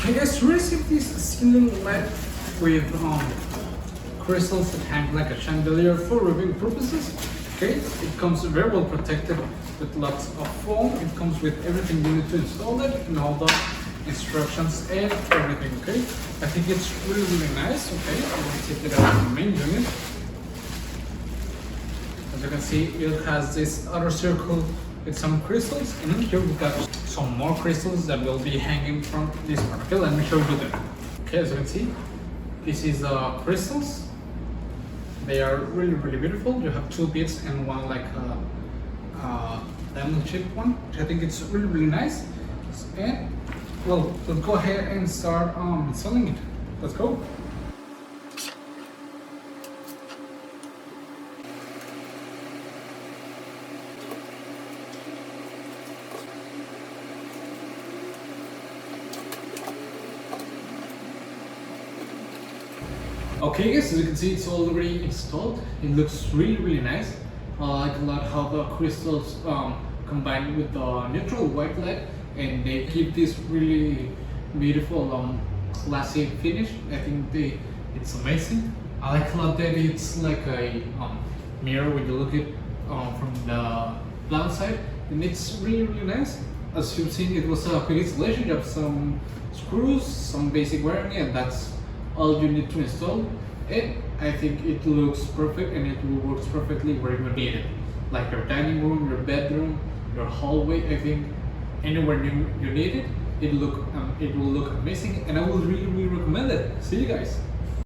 Okay guys, to receive this ceiling light with crystals that hang like a chandelier for viewing purposes. Okay, it comes very well protected with lots of foam. It comes with everything you need to install it and all the instructions and everything. Okay, I think it's really nice. Okay, I'm gonna take it out of the main unit. As you can see, it has this outer circle with some crystals, and in here we got some more crystals that will be hanging from this part. Okay, let me show you them. Okay, as you can see, this is crystals. They are really beautiful. You have two bits and one like a diamond shaped one, which I think it's really nice. And well, let's go ahead and start installing it. Let's go. Okay guys, as you can see, it's already installed. It looks really nice. I like a lot how the crystals combine with the neutral white light, and they give this really beautiful classy finish. I think it's amazing. I like a lot that it's like a mirror when you look at from the blind side, and it's really nice. As you've seen, it was a quick installation. You have some screws, some basic wiring, and that's all you need to install. And I think it looks perfect, and it works perfectly where you need it, like your dining room, your bedroom, your hallway. I think anywhere you need it, it will look amazing, and I would really recommend it. See you guys.